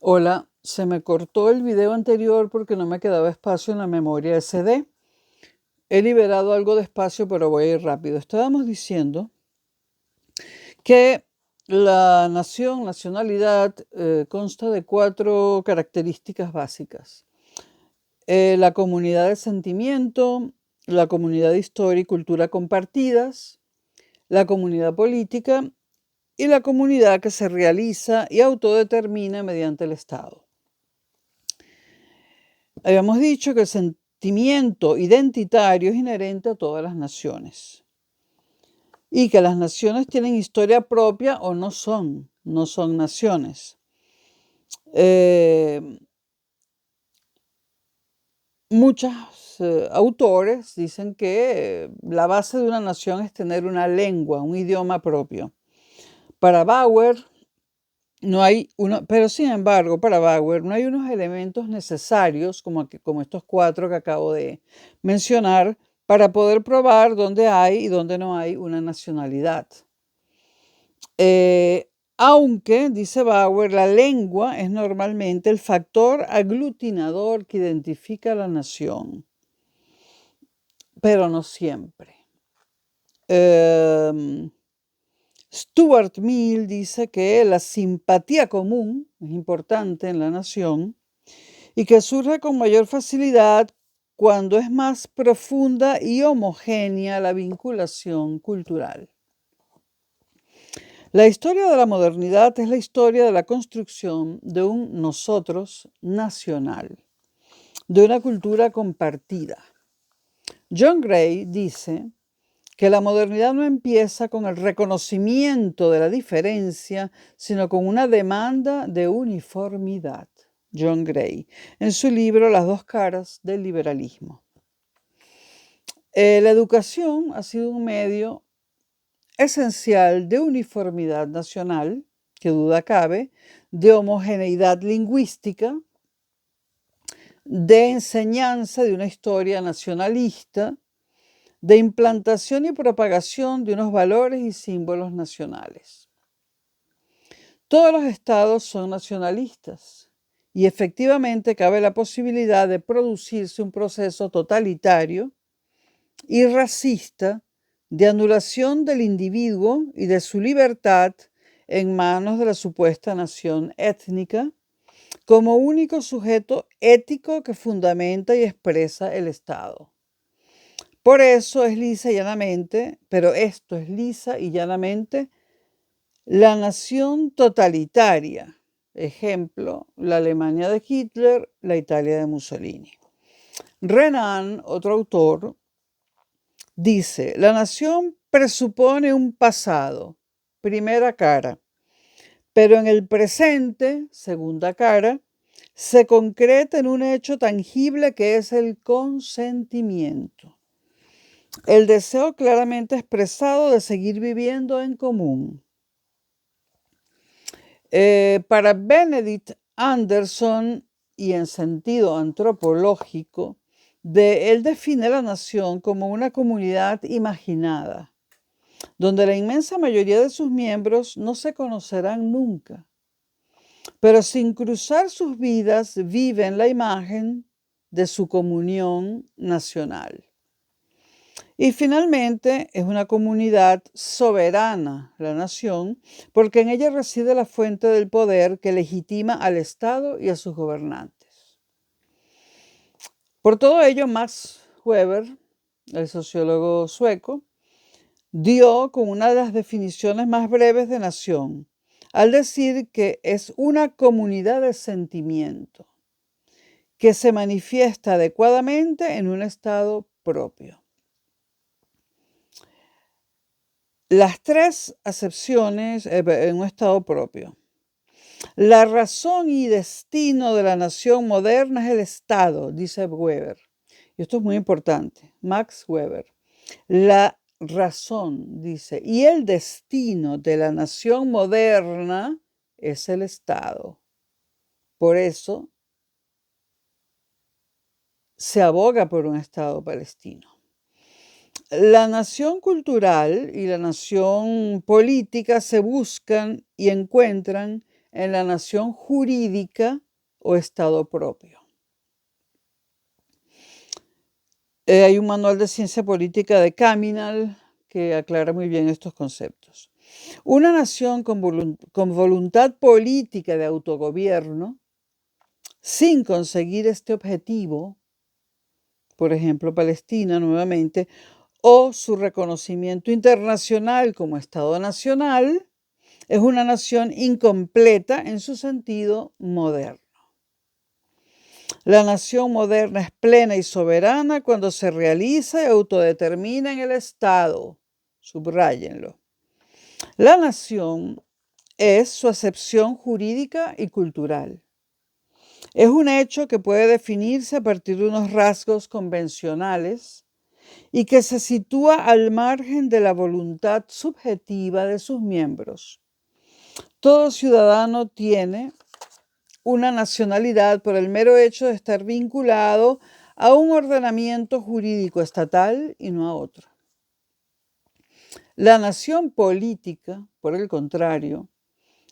Hola, se me cortó el video anterior porque no me quedaba espacio en la memoria SD. He liberado algo de espacio, pero voy a ir rápido. Estábamos diciendo que la nacionalidad, consta de 4 características básicas. La comunidad de sentimiento, la comunidad de historia y cultura compartidas, la comunidad política y la comunidad que se realiza y autodetermina mediante el Estado. Habíamos dicho que el sentimiento identitario es inherente a todas las naciones y que las naciones tienen historia propia o no son naciones. Muchos autores dicen que la base de una nación es tener una lengua, un idioma propio. Para Bauer, no hay pero sin embargo, para Bauer no hay unos elementos necesarios como estos 4 que acabo de mencionar para poder probar dónde hay y dónde no hay una nacionalidad. Aunque, dice Bauer, la lengua es normalmente el factor aglutinador que identifica a la nación, pero no siempre. Stuart Mill dice que la simpatía común es importante en la nación y que surge con mayor facilidad cuando es más profunda y homogénea la vinculación cultural. La historia de la modernidad es la historia de la construcción de un nosotros nacional, de una cultura compartida. John Gray dice que la modernidad no empieza con el reconocimiento de la diferencia, sino con una demanda de uniformidad. John Gray, en su libro Las 2 caras del liberalismo. La educación ha sido un medio esencial de uniformidad nacional, que duda cabe, de homogeneidad lingüística, de enseñanza de una historia nacionalista, de implantación y propagación de unos valores y símbolos nacionales. Todos los estados son nacionalistas y efectivamente cabe la posibilidad de producirse un proceso totalitario y racista de anulación del individuo y de su libertad en manos de la supuesta nación étnica como único sujeto ético que fundamenta y expresa el Estado. Por eso es lisa y llanamente, pero esto es lisa y llanamente la nación totalitaria. Ejemplo, la Alemania de Hitler, la Italia de Mussolini. Renan, otro autor, dice, la nación presupone un pasado, primera cara, pero en el presente, segunda cara, se concreta en un hecho tangible que es el consentimiento. El deseo claramente expresado de seguir viviendo en común. Para Benedict Anderson, y en sentido antropológico, él define la nación como una comunidad imaginada, donde la inmensa mayoría de sus miembros no se conocerán nunca, pero sin cruzar sus vidas viven la imagen de su comunión nacional. Y finalmente es una comunidad soberana, la nación, porque en ella reside la fuente del poder que legitima al Estado y a sus gobernantes. Por todo ello, Max Weber, el sociólogo sueco, dio con una de las definiciones más breves de nación, al decir que es una comunidad de sentimiento que se manifiesta adecuadamente en un estado propio. Las 3 acepciones en un estado propio. La razón y destino de la nación moderna es el Estado, dice Weber. Y esto es muy importante. Max Weber. La razón, dice, y el destino de la nación moderna es el Estado. Por eso se aboga por un Estado palestino. La nación cultural y la nación política se buscan y encuentran en la nación jurídica o Estado propio. Hay un manual de ciencia política de Caminal que aclara muy bien estos conceptos. Una nación con voluntad política de autogobierno, sin conseguir este objetivo, por ejemplo, Palestina nuevamente, o su reconocimiento internacional como Estado nacional, es una nación incompleta en su sentido moderno. La nación moderna es plena y soberana cuando se realiza y autodetermina en el Estado. Subráyenlo. La nación es su acepción jurídica y cultural. Es un hecho que puede definirse a partir de unos rasgos convencionales y que se sitúa al margen de la voluntad subjetiva de sus miembros. Todo ciudadano tiene una nacionalidad por el mero hecho de estar vinculado a un ordenamiento jurídico estatal y no a otro. La nación política, por el contrario,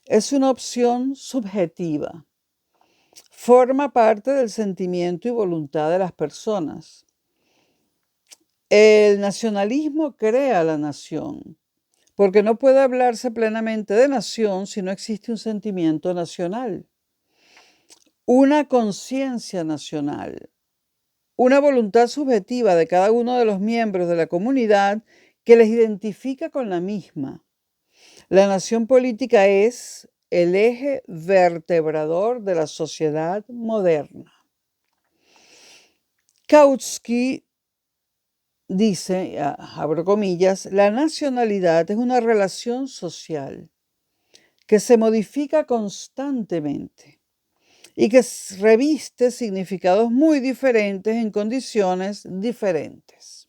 es una opción subjetiva. Forma parte del sentimiento y voluntad de las personas. El nacionalismo crea la nación, porque no puede hablarse plenamente de nación si no existe un sentimiento nacional, una conciencia nacional, una voluntad subjetiva de cada uno de los miembros de la comunidad que les identifica con la misma. La nación política es el eje vertebrador de la sociedad moderna. Kautsky dice, abro comillas, la nacionalidad es una relación social que se modifica constantemente y que reviste significados muy diferentes en condiciones diferentes.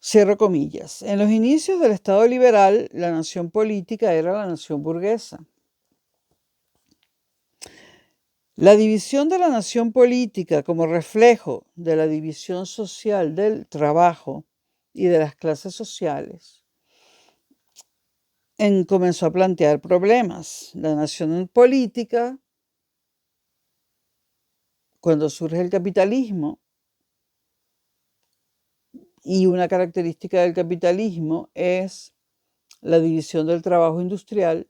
Cierro comillas. En los inicios del Estado liberal, la nación política era la nación burguesa. La división de la nación política como reflejo de la división social del trabajo y de las clases sociales comenzó a plantear problemas. La nación política, cuando surge el capitalismo, y una característica del capitalismo es la división del trabajo industrial,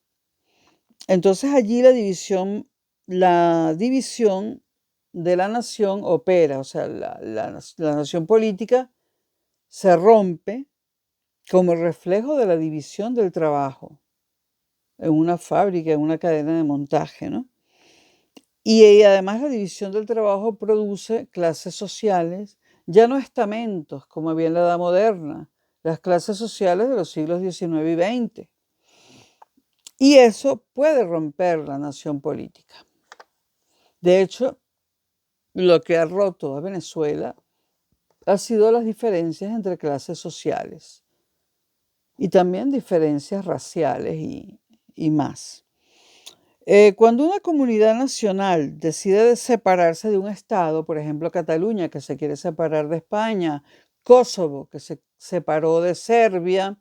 entonces allí la división de la nación opera, o sea, la nación política se rompe como reflejo de la división del trabajo en una fábrica, en una cadena de montaje, ¿no? Y además la división del trabajo produce clases sociales, ya no estamentos, como había en la Edad Moderna, las clases sociales de los siglos XIX y XX. Y eso puede romper la nación política. De hecho, lo que ha roto a Venezuela ha sido las diferencias entre clases sociales y también diferencias raciales y más. Cuando una comunidad nacional decide separarse de un estado, por ejemplo Cataluña, que se quiere separar de España, Kosovo, que se separó de Serbia,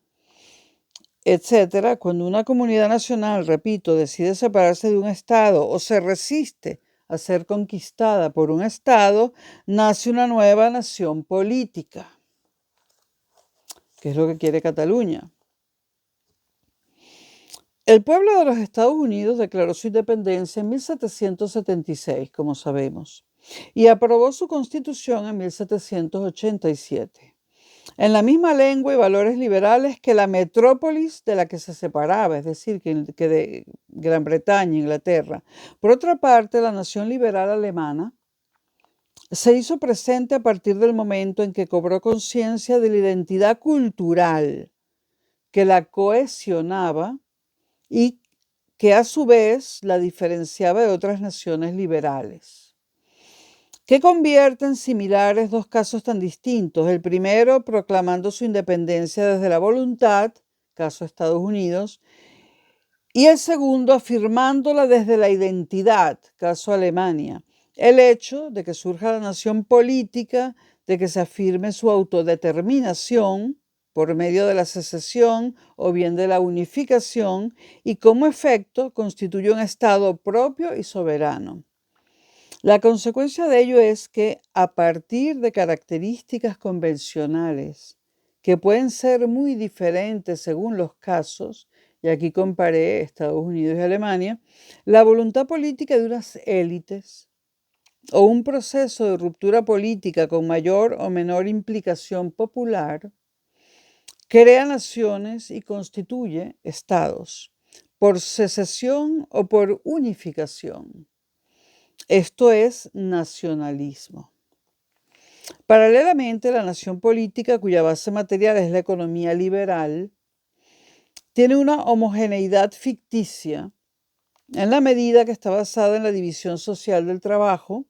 etcétera, cuando una comunidad nacional, repito, decide separarse de un estado o se resiste a ser conquistada por un estado, nace una nueva nación política, que es lo que quiere Cataluña. El pueblo de los Estados Unidos declaró su independencia en 1776, como sabemos, y aprobó su constitución en 1787, en la misma lengua y valores liberales que la metrópolis de la que se separaba, es decir, que de Gran Bretaña, Inglaterra. Por otra parte, la nación liberal alemana se hizo presente a partir del momento en que cobró conciencia de la identidad cultural que la cohesionaba y que a su vez la diferenciaba de otras naciones liberales. ¿Qué convierte en similares dos casos tan distintos? El primero proclamando su independencia desde la voluntad, caso Estados Unidos, y el segundo afirmándola desde la identidad, caso Alemania. El hecho de que surja la nación política, de que se afirme su autodeterminación, por medio de la secesión o bien de la unificación, y como efecto constituye un Estado propio y soberano. La consecuencia de ello es que a partir de características convencionales, que pueden ser muy diferentes según los casos, y aquí comparé Estados Unidos y Alemania, la voluntad política de unas élites o un proceso de ruptura política con mayor o menor implicación popular crea naciones y constituye estados, por secesión o por unificación. Esto es nacionalismo. Paralelamente, la nación política, cuya base material es la economía liberal, tiene una homogeneidad ficticia en la medida que está basada en la división social del trabajo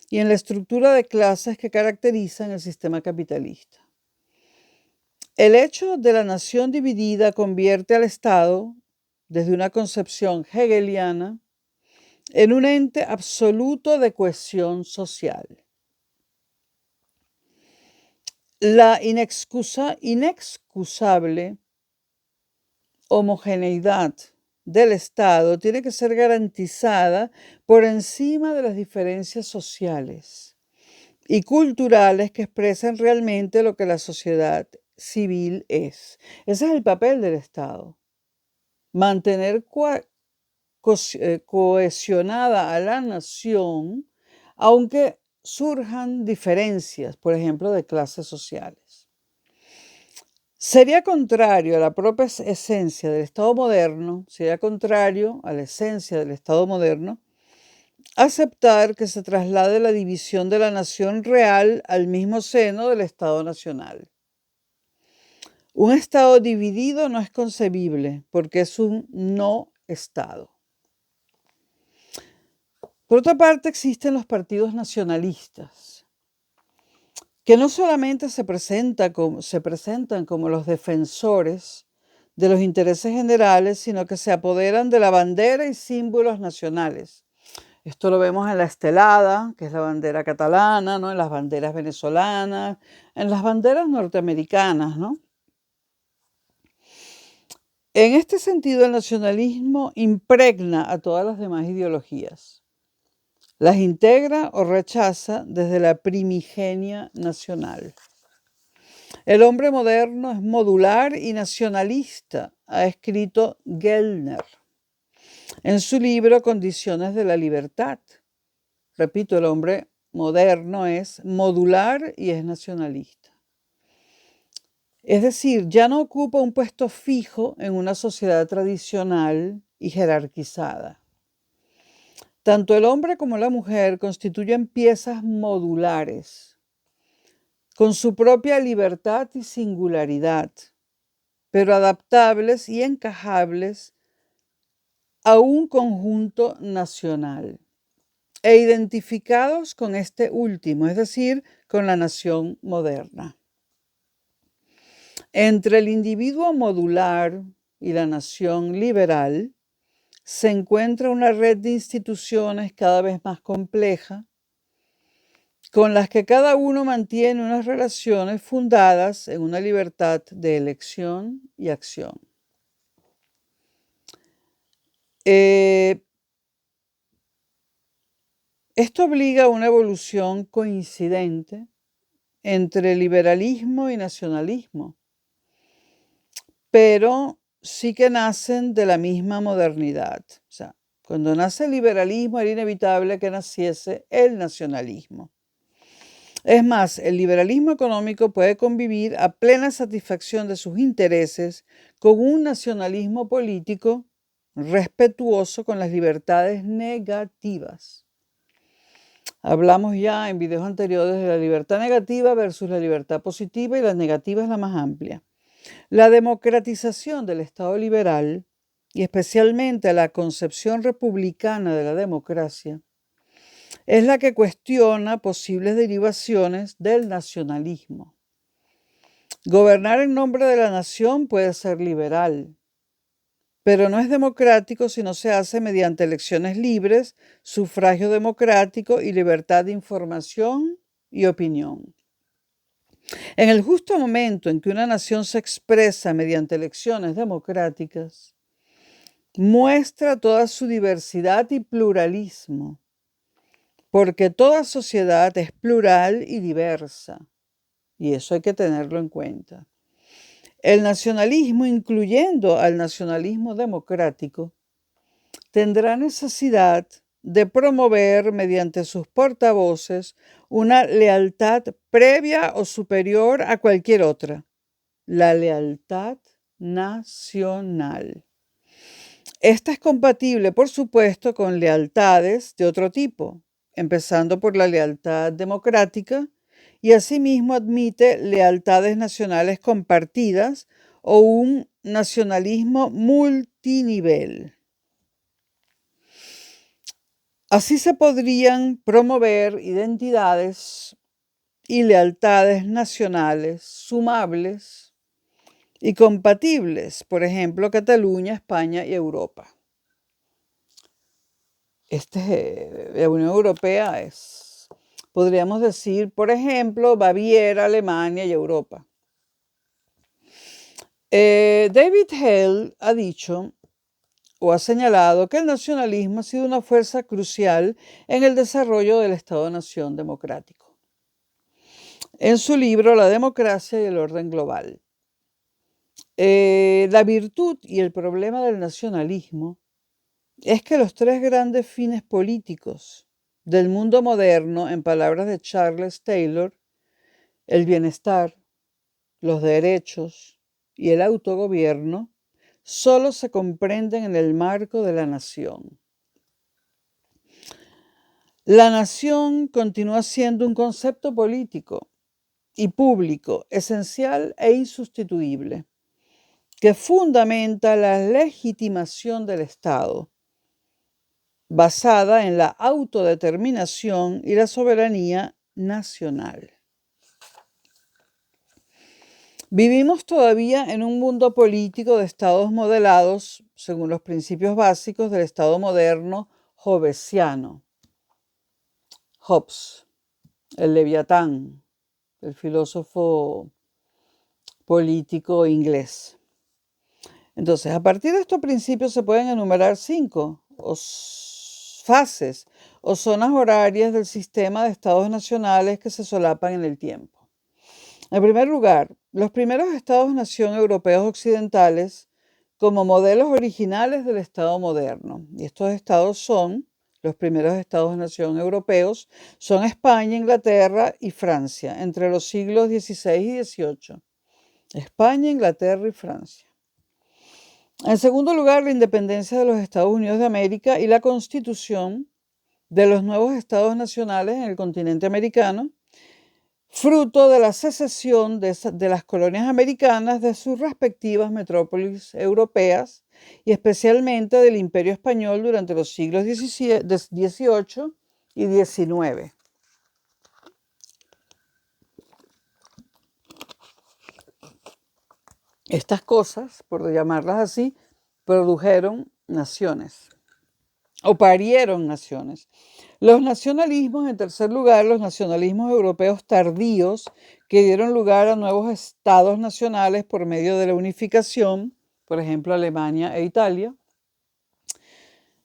y en la estructura de clases que caracterizan el sistema capitalista. El hecho de la nación dividida convierte al Estado, desde una concepción hegeliana, en un ente absoluto de cohesión social. La inexcusable homogeneidad del Estado tiene que ser garantizada por encima de las diferencias sociales y culturales que expresan realmente lo que la sociedad civil es. Ese es el papel del Estado. Mantener cohesionada a la nación, aunque surjan diferencias, por ejemplo, de clases sociales. Sería contrario a la propia esencia del Estado moderno, sería contrario a la esencia del Estado moderno, aceptar que se traslade la división de la nación real al mismo seno del Estado nacional. Un Estado dividido no es concebible porque es un no Estado. Por otra parte, existen los partidos nacionalistas, que no solamente se presentan como los defensores de los intereses generales, sino que se apoderan de la bandera y símbolos nacionales. Esto lo vemos en la estelada, que es la bandera catalana, ¿no? En las banderas venezolanas, en las banderas norteamericanas, ¿no? En este sentido, el nacionalismo impregna a todas las demás ideologías. Las integra o rechaza desde la primigenia nacional. El hombre moderno es modular y nacionalista, ha escrito Gellner en su libro Condiciones de la Libertad. Repito, el hombre moderno es modular y es nacionalista. Es decir, ya no ocupa un puesto fijo en una sociedad tradicional y jerarquizada. Tanto el hombre como la mujer constituyen piezas modulares, con su propia libertad y singularidad, pero adaptables y encajables a un conjunto nacional e identificados con este último, es decir, con la nación moderna. Entre el individuo modular y la nación liberal se encuentra una red de instituciones cada vez más compleja, con las que cada uno mantiene unas relaciones fundadas en una libertad de elección y acción. Esto obliga a una evolución coincidente entre liberalismo y nacionalismo, pero sí que nacen de la misma modernidad. O sea, cuando nace el liberalismo era inevitable que naciese el nacionalismo. Es más, el liberalismo económico puede convivir a plena satisfacción de sus intereses con un nacionalismo político respetuoso con las libertades negativas. Hablamos ya en videos anteriores de la libertad negativa versus la libertad positiva, y la negativa es la más amplia. La democratización del Estado liberal, y especialmente la concepción republicana de la democracia, es la que cuestiona posibles derivaciones del nacionalismo. Gobernar en nombre de la nación puede ser liberal, pero no es democrático si no se hace mediante elecciones libres, sufragio democrático y libertad de información y opinión. En el justo momento en que una nación se expresa mediante elecciones democráticas, muestra toda su diversidad y pluralismo, porque toda sociedad es plural y diversa, y eso hay que tenerlo en cuenta. El nacionalismo, incluyendo al nacionalismo democrático, tendrá necesidad de promover mediante sus portavoces una lealtad previa o superior a cualquier otra, la lealtad nacional. Esta es compatible, por supuesto, con lealtades de otro tipo, empezando por la lealtad democrática, y asimismo admite lealtades nacionales compartidas o un nacionalismo multinivel. Así se podrían promover identidades y lealtades nacionales sumables y compatibles, por ejemplo, Cataluña, España y Europa. La Unión Europea es, podríamos decir, por ejemplo, Baviera, Alemania y Europa. David Hale ha dicho o ha señalado que el nacionalismo ha sido una fuerza crucial en el desarrollo del Estado-nación democrático. En su libro La democracia y el orden global. La virtud y el problema del nacionalismo es que los tres grandes fines políticos del mundo moderno, en palabras de Charles Taylor, el bienestar, los derechos y el autogobierno, solo se comprenden en el marco de la nación. La nación continúa siendo un concepto político y público esencial e insustituible, que fundamenta la legitimación del Estado, basada en la autodeterminación y la soberanía nacional. Vivimos todavía en un mundo político de estados modelados según los principios básicos del Estado moderno hobbesiano. Hobbes, el Leviatán, el filósofo político inglés. Entonces, a partir de estos principios se pueden enumerar 5 fases o zonas horarias del sistema de estados nacionales que se solapan en el tiempo. En primer lugar, los primeros estados-nación europeos occidentales como modelos originales del Estado moderno. Y estos estados son, los primeros estados-nación europeos, son España, Inglaterra y Francia, entre los siglos XVI y XVIII. España, Inglaterra y Francia. En segundo lugar, la independencia de los Estados Unidos de América y la constitución de los nuevos estados nacionales en el continente americano, fruto de la secesión de las colonias americanas de sus respectivas metrópolis europeas y especialmente del Imperio Español durante los siglos XVIII y XIX. Estas cosas, por llamarlas así, produjeron naciones o parieron naciones. Los nacionalismos, en tercer lugar, los nacionalismos europeos tardíos que dieron lugar a nuevos estados nacionales por medio de la unificación, por ejemplo, Alemania e Italia,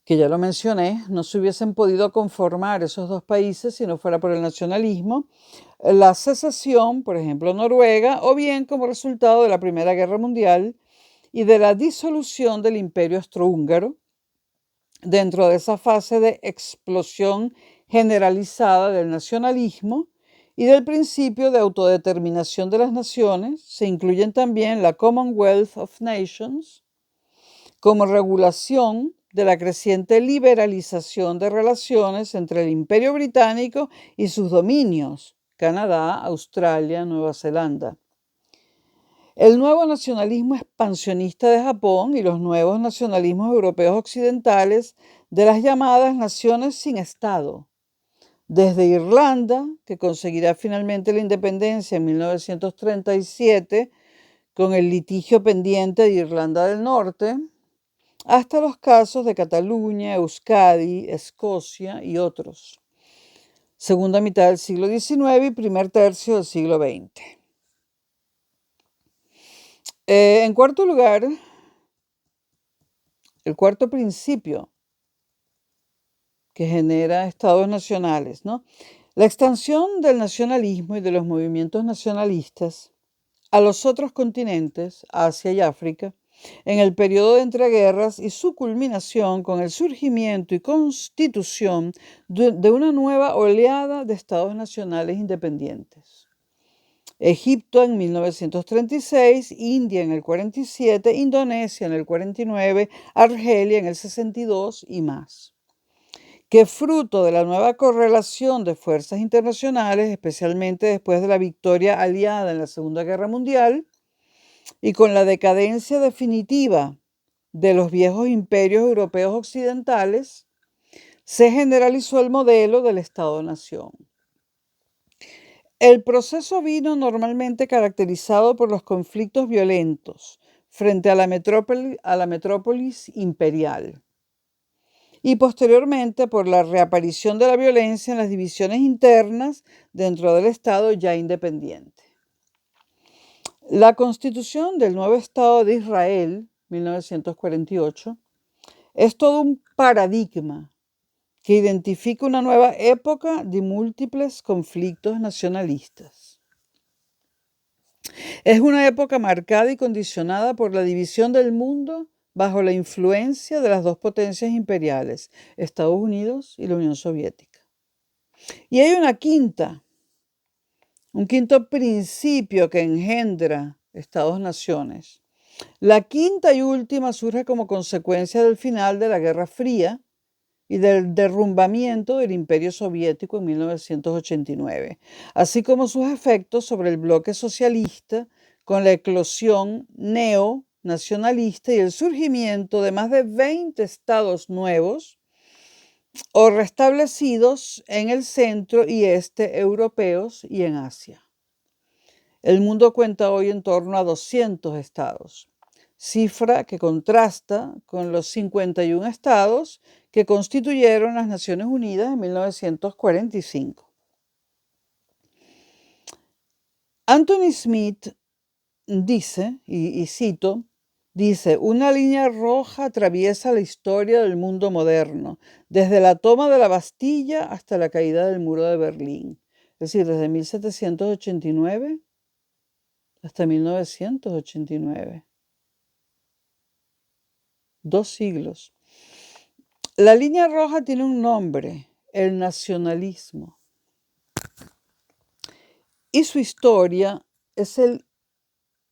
que ya lo mencioné, no se hubiesen podido conformar esos dos países si no fuera por el nacionalismo, la secesión, por ejemplo, Noruega, o bien como resultado de la Primera Guerra Mundial y de la disolución del Imperio Austrohúngaro, dentro de esa fase de explosión generalizada del nacionalismo y del principio de autodeterminación de las naciones, se incluyen también la Commonwealth of Nations como regulación de la creciente liberalización de relaciones entre el Imperio Británico y sus dominios, Canadá, Australia, Nueva Zelanda. El nuevo nacionalismo expansionista de Japón y los nuevos nacionalismos europeos occidentales de las llamadas naciones sin Estado. Desde Irlanda, que conseguirá finalmente la independencia en 1937 con el litigio pendiente de Irlanda del Norte, hasta los casos de Cataluña, Euskadi, Escocia y otros. Segunda mitad del siglo XIX y primer tercio del siglo XX. En cuarto lugar, el cuarto principio que genera estados nacionales, ¿no? La extensión del nacionalismo y de los movimientos nacionalistas a los otros continentes, Asia y África, en el periodo de entreguerras y su culminación con el surgimiento y constitución de una nueva oleada de estados nacionales independientes. Egipto en 1936, India en el 47, Indonesia en el 49, Argelia en el 62 y más, que fruto de la nueva correlación de fuerzas internacionales, especialmente después de la victoria aliada en la Segunda Guerra Mundial, y con la decadencia definitiva de los viejos imperios europeos occidentales, se generalizó el modelo del Estado-Nación. El proceso vino normalmente caracterizado por los conflictos violentos frente a la metrópolis imperial y posteriormente por la reaparición de la violencia en las divisiones internas dentro del Estado ya independiente. La constitución del nuevo Estado de Israel, 1948, es todo un paradigma que identifica una nueva época de múltiples conflictos nacionalistas. Es una época marcada y condicionada por la división del mundo bajo la influencia de las dos potencias imperiales, Estados Unidos y la Unión Soviética. Y hay un quinto principio que engendra Estados-naciones. La quinta y última surge como consecuencia del final de la Guerra Fría y del derrumbamiento del Imperio Soviético en 1989, así como sus efectos sobre el bloque socialista con la eclosión neonacionalista y el surgimiento de más de 20 estados nuevos o restablecidos en el centro y este europeos y en Asia. El mundo cuenta hoy en torno a 200 estados, cifra que contrasta con los 51 estados que constituyeron las Naciones Unidas en 1945. Anthony Smith dice, y cito, dice, una línea roja atraviesa la historia del mundo moderno, desde la toma de la Bastilla hasta la caída del muro de Berlín. Es decir, desde 1789 hasta 1989. 2 siglos. La línea roja tiene un nombre, el nacionalismo. Y su historia es el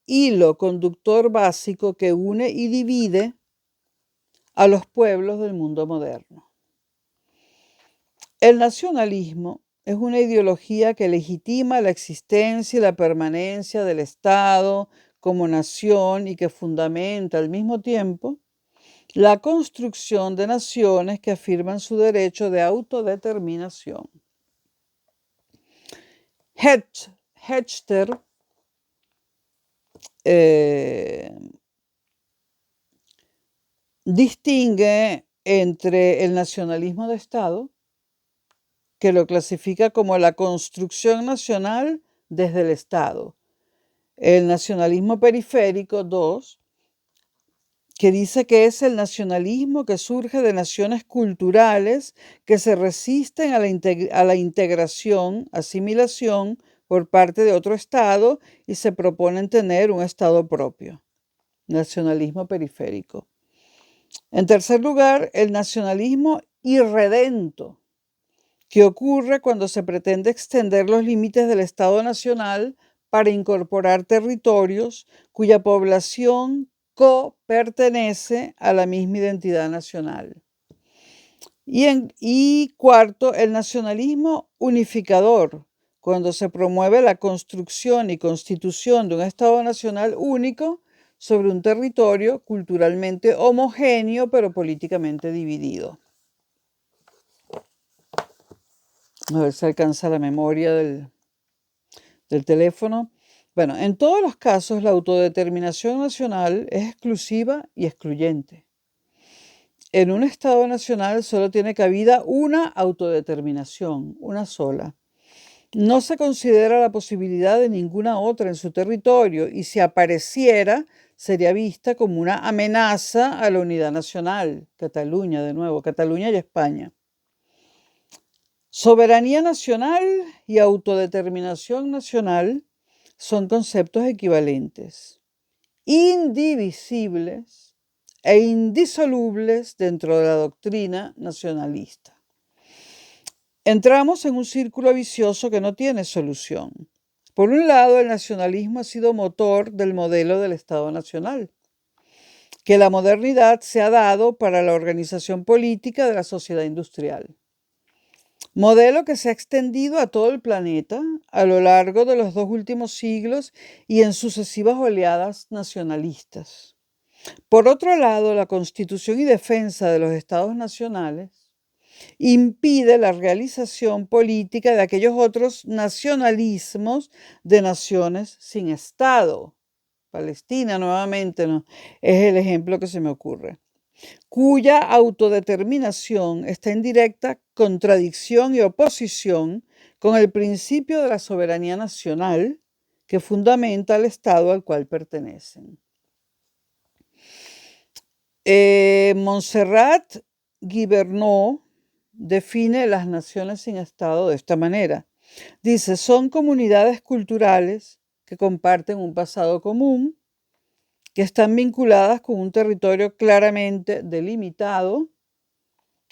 hilo conductor básico que une y divide a los pueblos del mundo moderno. El nacionalismo es una ideología que legitima la existencia y la permanencia del Estado como nación y que fundamenta al mismo tiempo la construcción de naciones que afirman su derecho de autodeterminación. Hechter distingue entre el nacionalismo de Estado, que lo clasifica como la construcción nacional desde el Estado, el nacionalismo periférico, 2, que dice que es el nacionalismo que surge de naciones culturales que se resisten a la integración, asimilación por parte de otro Estado y se proponen tener un Estado propio. Nacionalismo periférico. En tercer lugar, el nacionalismo irredento, que ocurre cuando se pretende extender los límites del Estado nacional para incorporar territorios cuya población copertenece a la misma identidad nacional. Y cuarto, el nacionalismo unificador, cuando se promueve la construcción y constitución de un Estado nacional único sobre un territorio culturalmente homogéneo pero políticamente dividido. A ver si alcanza la memoria del teléfono. Bueno, en todos los casos la autodeterminación nacional es exclusiva y excluyente. En un Estado nacional solo tiene cabida una autodeterminación, una sola. No se considera la posibilidad de ninguna otra en su territorio y si apareciera, sería vista como una amenaza a la unidad nacional. Cataluña, de nuevo, Cataluña y España. Soberanía nacional y autodeterminación nacional son conceptos equivalentes, indivisibles e indisolubles dentro de la doctrina nacionalista. Entramos en un círculo vicioso que no tiene solución. Por un lado, el nacionalismo ha sido motor del modelo del Estado Nacional, que la modernidad se ha dado para la organización política de la sociedad industrial. Modelo que se ha extendido a todo el planeta a lo largo de los 2 últimos siglos y en sucesivas oleadas nacionalistas. Por otro lado, la constitución y defensa de los estados nacionales impide la realización política de aquellos otros nacionalismos de naciones sin Estado. Palestina, nuevamente, ¿no? Es el ejemplo que se me ocurre, cuya autodeterminación está en directa contradicción y oposición con el principio de la soberanía nacional que fundamenta al Estado al cual pertenecen. Montserrat Guibernau define las naciones sin Estado de esta manera. Dice, son comunidades culturales que comparten un pasado común, que están vinculadas con un territorio claramente delimitado,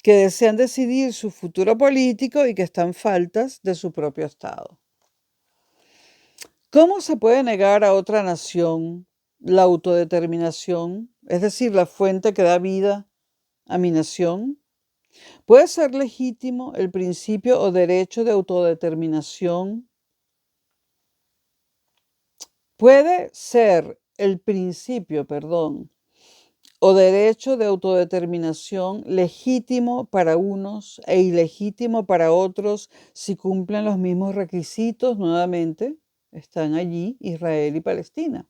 que desean decidir su futuro político y que están faltas de su propio Estado. ¿Cómo se puede negar a otra nación la autodeterminación, es decir, la fuente que da vida a mi nación? ¿Puede ser legítimo el principio o derecho de autodeterminación? ¿Puede ser el principio, o derecho de autodeterminación legítimo para unos e ilegítimo para otros si cumplen los mismos requisitos? Nuevamente, están allí Israel y Palestina.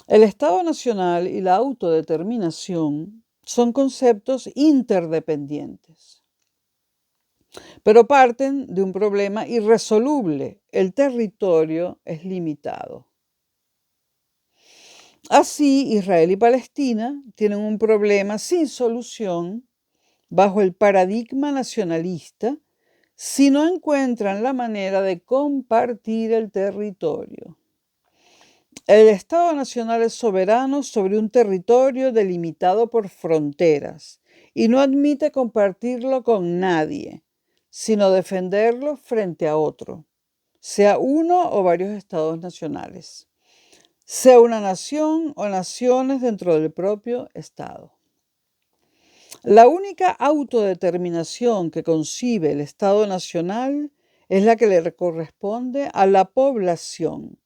El Estado Nacional y la autodeterminación son conceptos interdependientes, pero parten de un problema irresoluble. El territorio es limitado. Así, Israel y Palestina tienen un problema sin solución bajo el paradigma nacionalista si no encuentran la manera de compartir el territorio. El Estado Nacional es soberano sobre un territorio delimitado por fronteras y no admite compartirlo con nadie, sino defenderlo frente a otro, sea uno o varios estados nacionales, sea una nación o naciones dentro del propio Estado. La única autodeterminación que concibe el Estado Nacional es la que le corresponde a la población,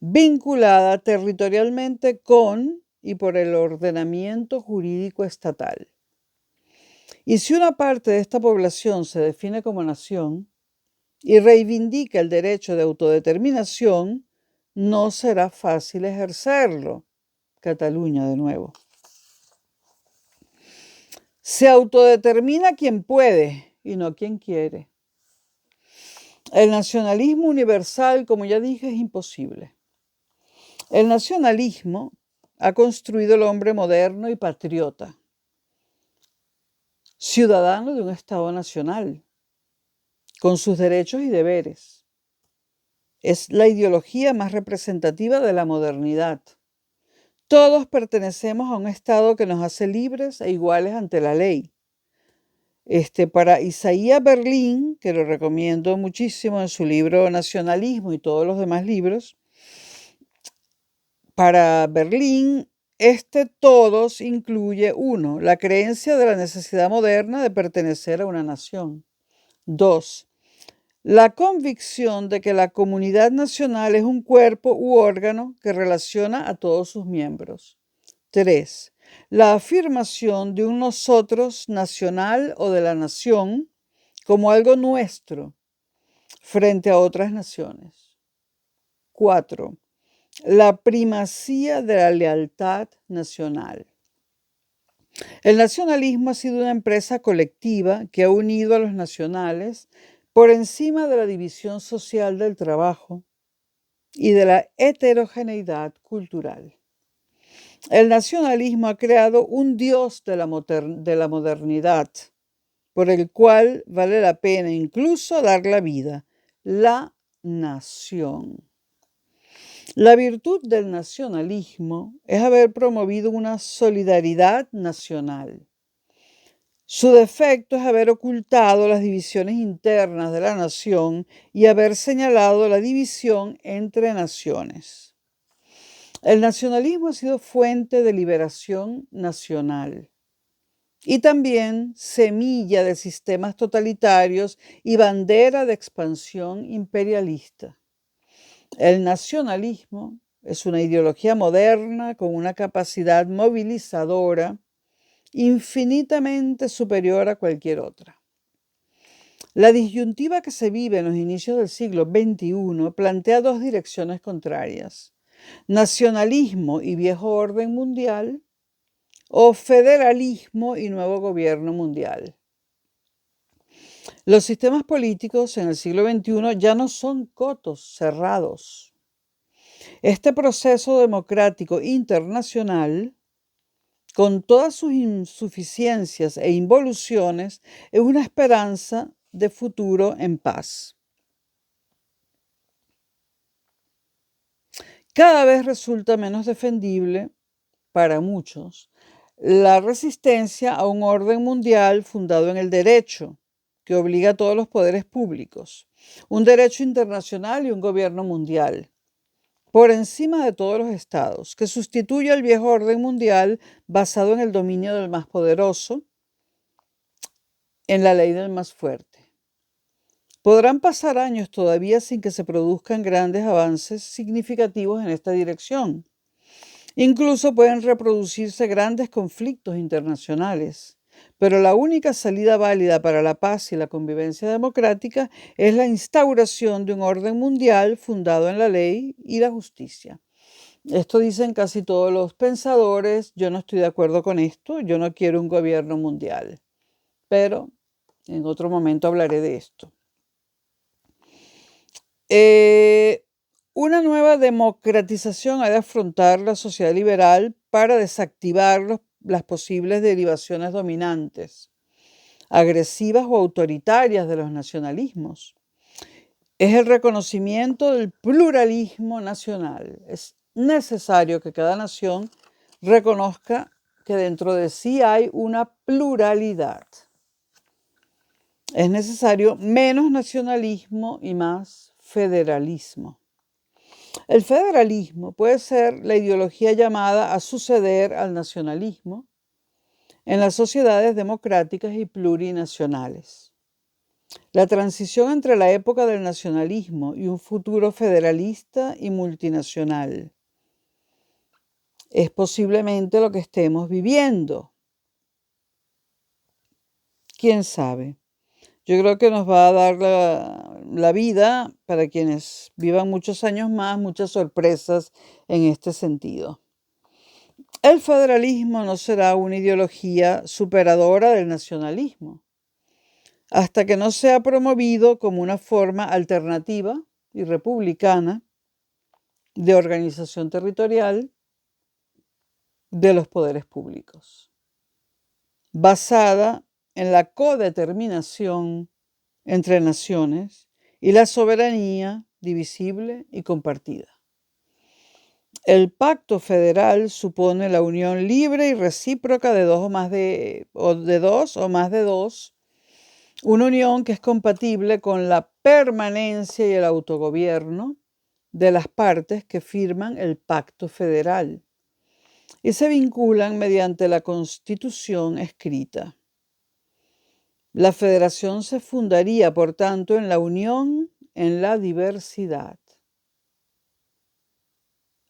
vinculada territorialmente con y por el ordenamiento jurídico estatal. Y si una parte de esta población se define como nación y reivindica el derecho de autodeterminación, no será fácil ejercerlo. Cataluña, de nuevo. Se autodetermina quien puede y no quien quiere. El nacionalismo universal, como ya dije, es imposible. El nacionalismo ha construido el hombre moderno y patriota, ciudadano de un Estado nacional, con sus derechos y deberes. Es la ideología más representativa de la modernidad. Todos pertenecemos a un Estado que nos hace libres e iguales ante la ley. Para Isaías Berlin, que lo recomiendo muchísimo en su libro Nacionalismo y todos los demás libros, para Berlin, todos incluye 1, la creencia de la necesidad moderna de pertenecer a una nación. 2, la convicción de que la comunidad nacional es un cuerpo u órgano que relaciona a todos sus miembros. 3, la afirmación de un nosotros nacional o de la nación como algo nuestro frente a otras naciones. 4, la primacía de la lealtad nacional. El nacionalismo ha sido una empresa colectiva que ha unido a los nacionales por encima de la división social del trabajo y de la heterogeneidad cultural. El nacionalismo ha creado un dios de la modernidad, por el cual vale la pena incluso dar la vida: la nación. La virtud del nacionalismo es haber promovido una solidaridad nacional. Su defecto es haber ocultado las divisiones internas de la nación y haber señalado la división entre naciones. El nacionalismo ha sido fuente de liberación nacional y también semilla de sistemas totalitarios y bandera de expansión imperialista. El nacionalismo es una ideología moderna con una capacidad movilizadora infinitamente superior a cualquier otra. La disyuntiva que se vive en los inicios del siglo XXI plantea dos direcciones contrarias: nacionalismo y viejo orden mundial, o federalismo y nuevo gobierno mundial. Los sistemas políticos en el siglo XXI ya no son cotos cerrados. Este proceso democrático internacional, con todas sus insuficiencias e involuciones, es una esperanza de futuro en paz. Cada vez resulta menos defendible para muchos la resistencia a un orden mundial fundado en el derecho, que obliga a todos los poderes públicos, un derecho internacional y un gobierno mundial, por encima de todos los estados, que sustituye al viejo orden mundial basado en el dominio del más poderoso, en la ley del más fuerte. Podrán pasar años todavía sin que se produzcan grandes avances significativos en esta dirección. Incluso pueden reproducirse grandes conflictos internacionales, pero la única salida válida para la paz y la convivencia democrática es la instauración de un orden mundial fundado en la ley y la justicia. Esto dicen casi todos los pensadores. Yo no estoy de acuerdo con esto. Yo no quiero un gobierno mundial, pero en otro momento hablaré de esto. Una nueva democratización ha de afrontar la sociedad liberal para desactivar las posibles derivaciones dominantes, agresivas o autoritarias de los nacionalismos. Es el reconocimiento del pluralismo nacional. Es necesario que cada nación reconozca que dentro de sí hay una pluralidad. Es necesario menos nacionalismo y más federalismo. El federalismo puede ser la ideología llamada a suceder al nacionalismo en las sociedades democráticas y plurinacionales. La transición entre la época del nacionalismo y un futuro federalista y multinacional es posiblemente lo que estemos viviendo. ¿Quién sabe? Yo creo que nos va a dar la vida, para quienes vivan muchos años más, muchas sorpresas en este sentido. El federalismo no será una ideología superadora del nacionalismo, hasta que no sea promovido como una forma alternativa y republicana de organización territorial de los poderes públicos, basada en la codeterminación entre naciones y la soberanía divisible y compartida. El pacto federal supone la unión libre y recíproca de dos o más de dos, una unión que es compatible con la permanencia y el autogobierno de las partes que firman el pacto federal y se vinculan mediante la Constitución escrita. La federación se fundaría, por tanto, en la unión, en la diversidad.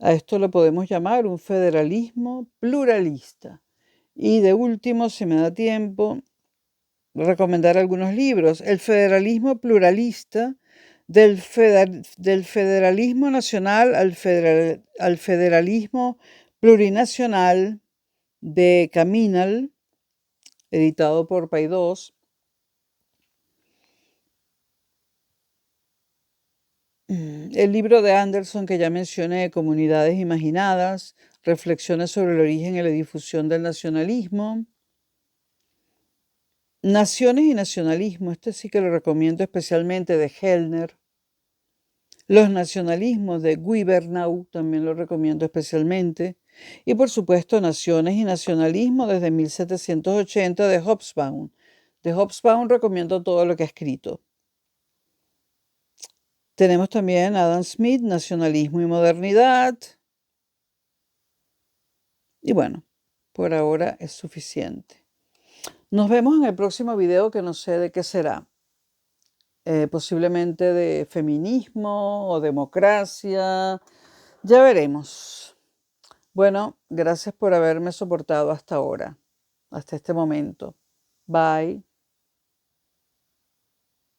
A esto lo podemos llamar un federalismo pluralista. Y de último, si me da tiempo, recomendar algunos libros. El federalismo pluralista, del federalismo nacional al federalismo plurinacional, de Caminal, editado por Paidós. El libro de Anderson que ya mencioné, Comunidades Imaginadas, Reflexiones sobre el origen y la difusión del nacionalismo. Naciones y nacionalismo, este sí que lo recomiendo especialmente, de Hellner. Los nacionalismos de Guy Bernau, también lo recomiendo especialmente. Y por supuesto, Naciones y nacionalismo desde 1780 de Hobsbawm. De Hobsbawm recomiendo todo lo que ha escrito. Tenemos también Adam Smith, Nacionalismo y modernidad. Y bueno, por ahora es suficiente. Nos vemos en el próximo video, que no sé de qué será. Posiblemente de feminismo o democracia. Ya veremos. Bueno, gracias por haberme soportado hasta ahora, hasta este momento. Bye.